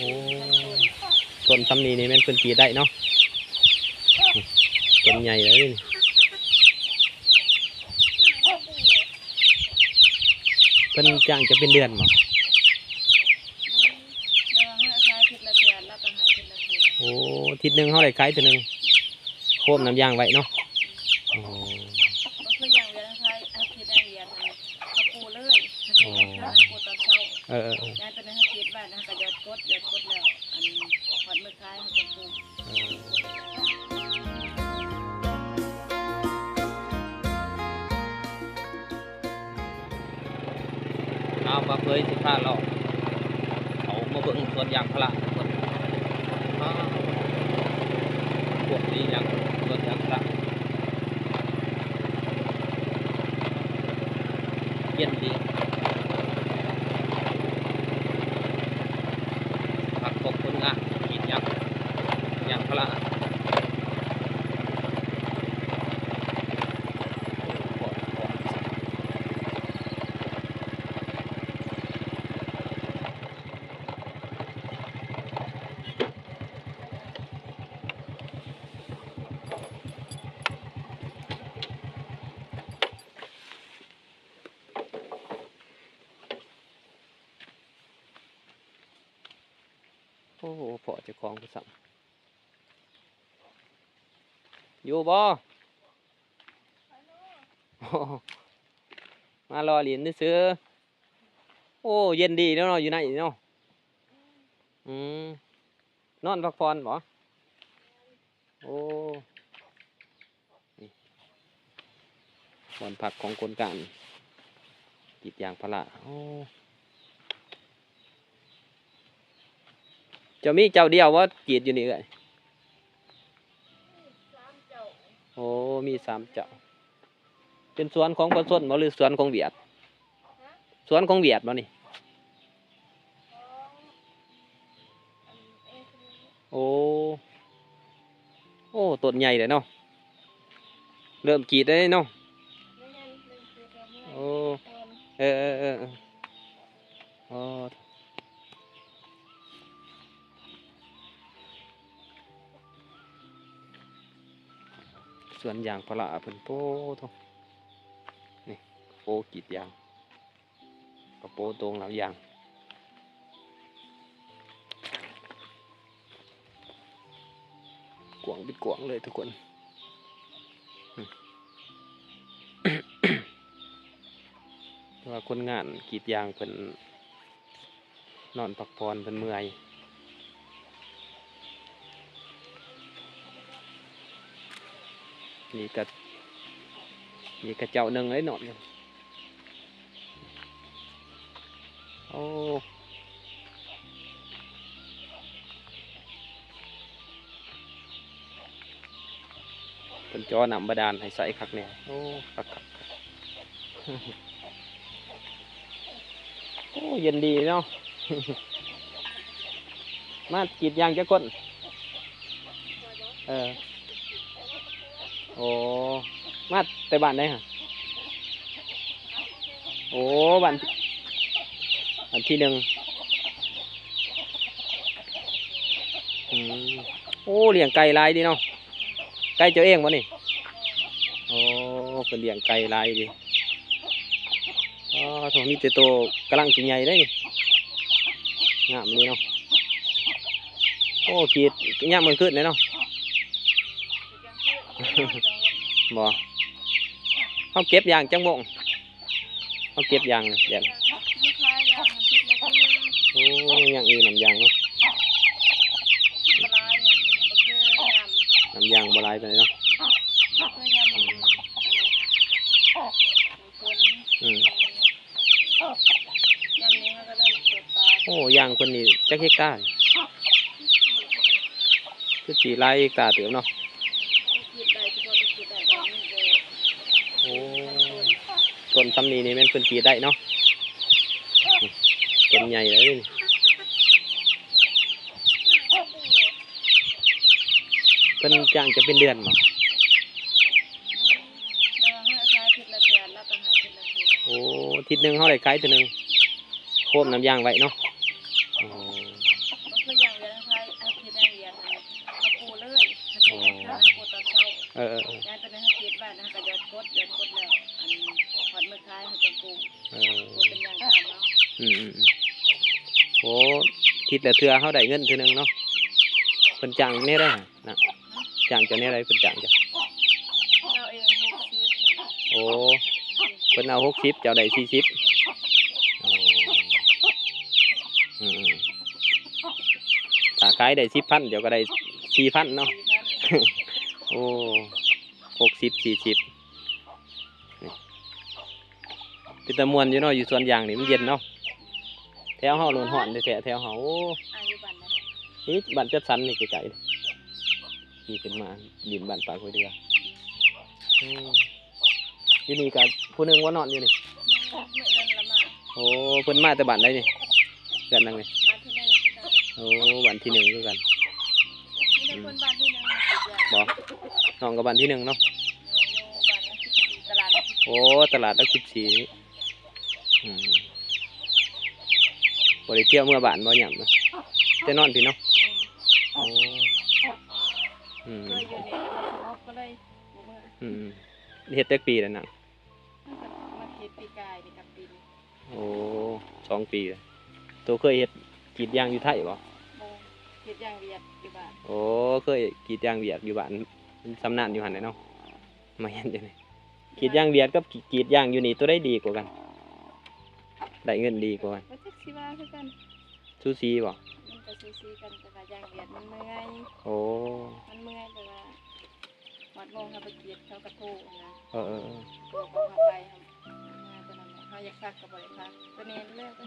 อ้ต้นซ้ำนี้นี่แม่นเพิ่นกรีดได้เนาะต้นใหญ่เลยนี่เพิ่นจ้างจะเป็นเดือนบ่โอ้ทิศหนึ่งเขาได้ขายทีหนึ่งโคมน้ำยางไว้เนาะโอ้คืออย่างเดียวนะคะอาทิตย์ได้เรียนเขาปูเลยเขาปูตอนเช้าย้ายเป็นอาทิตย์บ้านนะก็ยอดกดแล้วอันหอดมือคล้ายเขาจะปูเอามาเคยสิพาเราเขามาเบิ่งสวนยางพาราพวกนี้ยังสวนยางพาราเย็นดีผักตบคนงานกินยางพาราโอ้โหพอจะคล้องกูสั่งอยู่บ่มารอเหรียญซื้อโอ้เย็นดีแล้วเนาะอยู่ไหนเนาะนอนพักผ่อนบ่โอ้ผ่อนผักของคนกันกรีดยางพาราโอ้จะมีเจ้าเดียวว่ากรีดอยู่นี่เลยโอ้มี3 เจ้าเป็นสวนของคนส้นบ่หรือสวนของเวียดสวนของเวียดบ่นี่โอ้โอ้ต้นใหญ่เลยเนาะเริ่มกรีดได้เนาะโอ้โอ้สวนยางพาราเพิ่นโป้ทงนี่โป้กรีดยางกระโป้ตรงแล้วยางกวางเป็นกวางเลยทุกคนว่าคนงานกรีดยางเพิ่นนอนพักผ่อนเพิ่นเมื่อยนี่ก็เจ้าหนึ่งเลยนอนกันโอ้เป็นจอน้ำบาดาลให้ใส่คักเนี่ยโอ้คักโอ้เย็นดีเนาะ มากรีดยางจะก้นโอ้มาแต่บ้านได้ฮะโอ้บ้านที่หนึ่งโอ้เลี้ยงไก่ลายดีเนาะไก่เจ้าเองวะนี่โอ้เป็นเลี้ยงไก่ลายดีอ๋อทองมีแต่โตกำลังสิใหญ่ได้นี่งามนี่เนาะโอ้กรีดย่างมันขึ้นเลยเนาะ บ่เขาเก็บยางจังบ่งเขาเก็บยางเดี๋ยวโอ้ยังอื่นน้ำยางเนาะน้ำยางบลายไปเนาะโอ้ยางคนนี้จักเฮกตาร์คือสีลายเฮกตาร์เติมเนาะโอ้ต้นซ้ำนี้นี่แม่นเพิ่นกรีดได้เนาะต้นใหญ่เลยนี่เพิ่นจ้างจะเป็นเดือนบ่โอ้ทิศหนึ่งเขาได้ขายทีหนึ่งโคมน้ำยางไว้เนาะโอ้ ย้ายไปในฮักเก็ตบ้านนะก็ยอดกดแล้วอันหอดมื้อคายให้จังปลูกบ่เป็นหยังตามเนาะโอ้ทิศละเทื่อเฮาได้เงินเทื่อนึงเนาะเพิ่นจ้างแน่ได้นะจ้างเจ้าแน่ได้เพิ่นจ้างจ้ะ เราเอง60 โอ้เพิ่นเอา60เจ้าได้40อ๋อถ้าขายได้10,000เดี๋ยวก็ได้4,000เนาะ โอ้60 40นี่เป็นตะม่วนอยู่เนาะอยู่สวนยางนี่มันเย็นเนาะแถวเฮาโลนฮ้อนแท้ๆแถวเฮาโอ้ อายุบันนะ นี่บ้านจัดสรรนี่ไกลๆนี่ขึ้นมาดินบ้านปากห้วยเดืออยู่นี่กันผู้หนึงว่านอนอยู่นี่ ไม่เอิ้นละมา โอ้เพิ่นมาแต่บ้านใดนี่กันนั่งนี่ บ้านที่1คือกัน โอ้บ้านที่1คือกัน มีแต่คนบ้านที่1สิบอย่าง บ่น้องกับบ้านที่1เนาะ บ้านละ14ตลาดละ14 โอ้ตลาดละ14นี่บ่ได้เที่ยวเมื่อบ้านบ่หยังเนาะแต่นอนพี่เนาะโอ้เคยอยู่ในสงบก็เลยบ่เมื่อเฮ็ดจักปีแล้วนั่ง มาเฮ็ดปีกายนี่กับปีนี้ โอ้2 ปีแล้วตัวเคยเฮ็ดกรีดยางอยู่ไทยบ่ บ่เฮ็ดอย่างเวียดอยู่บ้าน โอ้เคยกรีดยางเวียดอยู่บ้านสำนานอยู่หั่นแหละเนาะมาเห็นจังได๋กรีดยางเวียดกับกรีดยางอยู่นี่ตัวใดดีกว่ากันได้เงินดีกว่ากัน บ่จักสิว่าคือกัน ซูซีบ่ มันก็ซีๆกันแต่ว่าอย่างเวียดมันเมื่อย โอ้ มันเมื่อยแต่ว่าวัดโมงเขาไปเกียดเขากระโทกนะ เออ ตัวของเขาไปมาตัวนั้นเขาอยากพักกับบริพักตัวนี้เลิกก็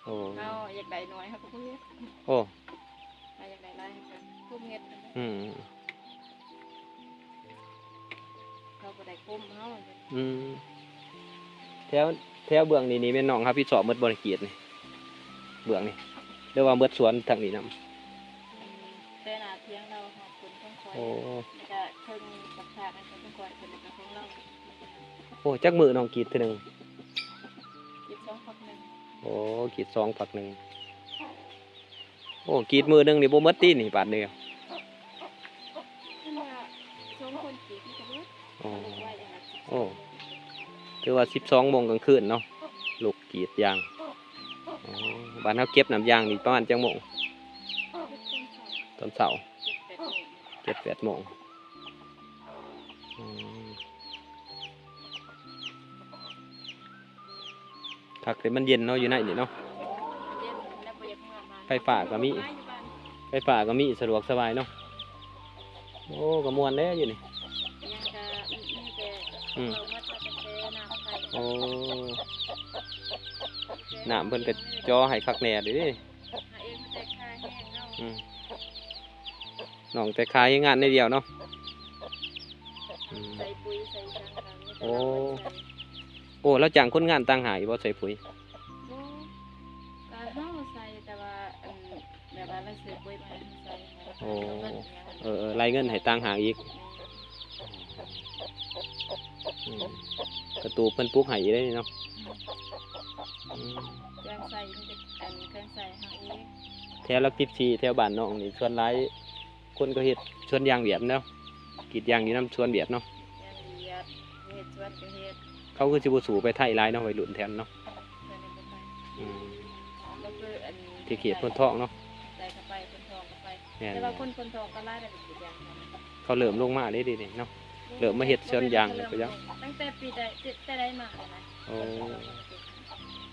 โอ้ เขาอยากได้น้อยเขาก็พุ่งเฮ็ด โอ้ เขาอยากได้หลายเขาก็พุ่งเฮ็ด อืม เขาบ่ได้คุ้มเขา แถวเบื้องนี่แม่นน้องครับพี่สอบหมดบ่ได้กรีดนี่เบื้องนี่เรียกว่าหมดสวนทางนี้นำ แต่หน้าเที่ยงเราหอบคนต้องคอย โอ้ แล้วก็เพิ่งกับทางนั้นเขาต้องคอยเป็นของเรา โอ้จักมื้อน้องกรีดเทื่อนึง คิด2พักนึง โอ้กรีด2ฝักหนึงโอ้กรีดมื้อหนึงนี่บ่หมดตินี่บาทเดียว ถ้าว่าช่วงคนคิดมันก็เบิด โอ้ ว่าอย่างนั้น โอ้ ถือว่า12 โมงกลางคืนเนาะลูกกรีดยางอ๋อบ้านเฮาเก็บน้ำยางนี่ประมาณจังโมงตอนเช้า 7-8 โมงคักแต่มันเย็นเนาะอยู่ในนี่เนาะไฟฟ้าก็มีสะดวกสบายเนาะโอ้ก็ม่วนแล้วอยู่นี่โอ้น้ำเพิ่นก็จ่อให้คักแน่เด้ น้องแต่ขายงานในเดียวเนาะ ใส่ปุ๋ยใส่จังกัน โอ้แล้วจ้างคนงานต่างหากอีกบ่ใส่ปุ๋ย ก็เฮาใส่แต่ว่าแบบว่าเราซื้อปุ๋ยมาให้ใส่ โอ้รายเงินให้ต่างหากอีกประตูเพิ่นปลูกให้ได้เนาะ เครื่องใส่มันจะเครื่องใส่เฮาเอง แถวลัก14แถวบ้านน้องนี่ส่วนหลายคนก็เฮ็ดสวนยางเวียดเนาะกรีดยางอยู่นำสวนเวียดเนาะ อย่างเวียดเฮ็ดสวนก็เฮ็ด เขาคือสิบ่สู่ไปไทยหลายเนาะวัยรุ่นแถวนั้นเนาะ เพิ่นบ่ไป อืม ก็คือที่เขตพ้นทองเนาะ ใส่เข้าไปคนทองเข้าไป แม่น แต่ว่าคนทองก็หลายได้เป็นสิอย่างนั้น เขาเริ่มลงมาได้ดีๆเนาะ เริ่มมาเฮ็ดสวนยางไปยัง ตั้งแต่ปีใดแต่ได้มาเลยนะ โอ้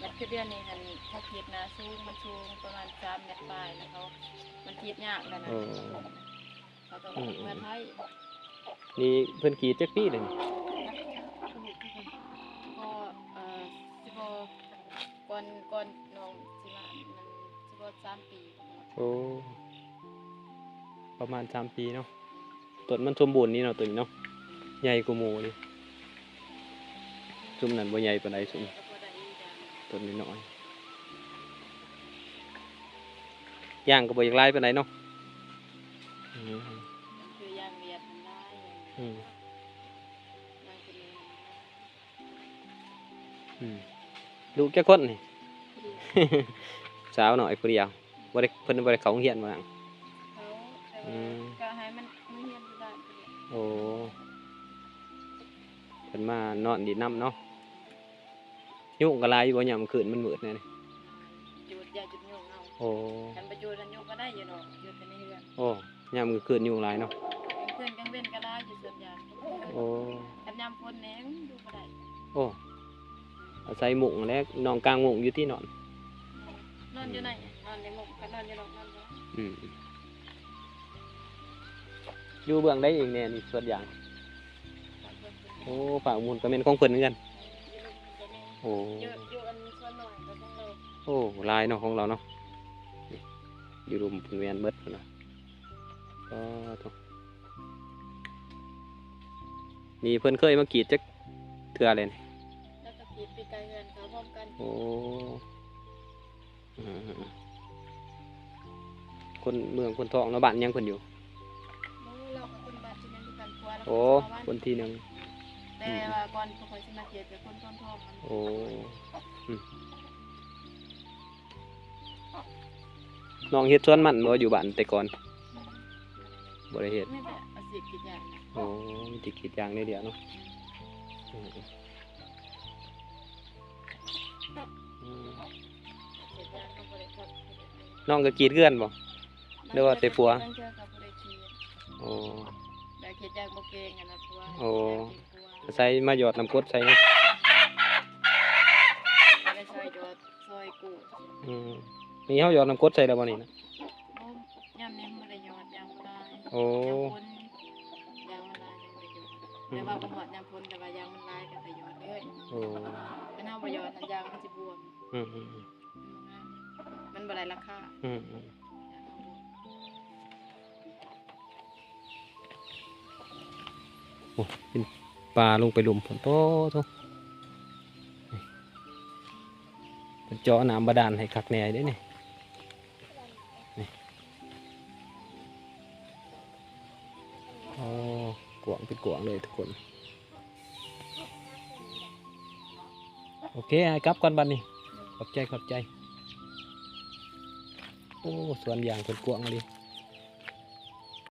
มันคือเดือนนี้หั่นถ้าเฮ็ดนาสูงมันสูงประมาณ3เมตรปลายแล้วเขามันเฮ็ดยากแล้วนะเขาต้องเมื่อไทย นี่เพิ่นกรีดจักปีเลยนี่ ก็สิบ่ก่อนน้องสิมามันสิบ่3 ปี โอ้ประมาณ3 ปีเนาะต้นมันสมบูรณ์นี่เนาะตัวนี้เนาะใหญ่กว่าหมู่นี่ซุมนั้นบ่ใหญ่ปานใดซุม ก็บ่ได้อีกอย่าง ต้นน้อยๆย่างก็บ่อยากหลายปานใดเนาะอืม คือย่างเวียดมันได้ อืม ย่างเป็น ลูกแก่คนนี่ สาวหน่อยผู้เดียวบ่ได้เพิ่นบ่ได้เข้าโรงเรียนบ่หยัง เขาแต่ว่าก็ให้มันเรียนอยู่บ้าน โอ้เพิ่นมานอนดินน้ำเนาะยุ่งกะลายอยู่บ่ยามคืนมันมืดแน่นี่ หยุดอย่าหยุดยุ่งเอา โอ้ กันไปหยุดกันยุ่งก็ได้อยู่เนาะหยุดกันในเรือน โอ้ยามคืนยุ่งหลายเนาะ เพื่อนกังเว้นก็ได้อยู่ส่วนใหญ่ โอ้ กันยามพ้นแหนงดูก็ได้ โอ้อาศัยมุ้งและนอนกลางมุ้งอยู่ที่นอน นอนอยู่ไหนนอนในมุกกันนอนอยู่นอกนอนอยู่ อืมอยู่เบื้องได้เองเนี่ยนี่ส่วนอย่างโอ้ฝากมูลก็เป็นของเพิ่นเหมือนกันโอ้ อยู่อันส่วนหน่อยก็ต้องเรา โอ้ลายเนาะของเราเนาะนี่อยู่รุมเพิ่นแม่นเบิดพุ่นน่ะก็ต้องนี่เพิ่นเคยมากรีดจักเทื่อเลยนี่ แล้วก็ขีดปีกไก่เงินเขาพร้อมกัน โอ้อืมคนเมืองคนทองเนาะบ้านยังเพิ่นอยู่ เรากับคนบ้านที่นั่นที่กันครัวแล้ว โอ้ ก็ คนที่หนึง แต่ว่าก่อนพวกเขาสิมาเกียดกับคนท้องๆมัน โอ้อืมน้องเฮ็ดสวนมันบ่อยู่บ้านแต่ก่อนบ่ได้เฮ็ด ไม่แต่อาชีพกิจอย่าง โอ้มีแติกรีดยางได้เดียวเนาะอืมอืม กิจอย่างก็บริษัท น้องก็กรีดเกือนบ่ เรียกว่าแต่ผัว ตั้งเชื่อกับบริษัท โอ้ แต่กิจอย่างบ่เก่งอะนะผัว โอ้ ผัว ใส่มาหยอดน้ำกรดใส่ บ่ได้ใช้ยอดซอยกู อืมมีเฮาหยอดน้ำกรดใส่แล้วบ่นี่นะ โอ้ยามนี้บ่ได้ยอดยามบ่ได้ โอ้ ยามพ้นยามมันลายยังบ่ได้ยอดแต่ว่าบ่ฮอดยามพ้นแต่ว่ายามมันลายก็ไปยอดเลย โอ้ คันเฮาบ่ยอดอันยางมันสิบวม อืมอืม มันบ่ได้ราคา อืมอืมโอ้เป็นปลาลงไปหลุมฝนโตโตเป็นเจาะน้ำบาดาลให้คักแหน่เด้นี่นี่โอ้กวางเป็นกวางเลยทุกคน โอเคไอ้กลับก่อนบัดนี้ขอบใจ โอ้สวนยางเป็นกวางเลย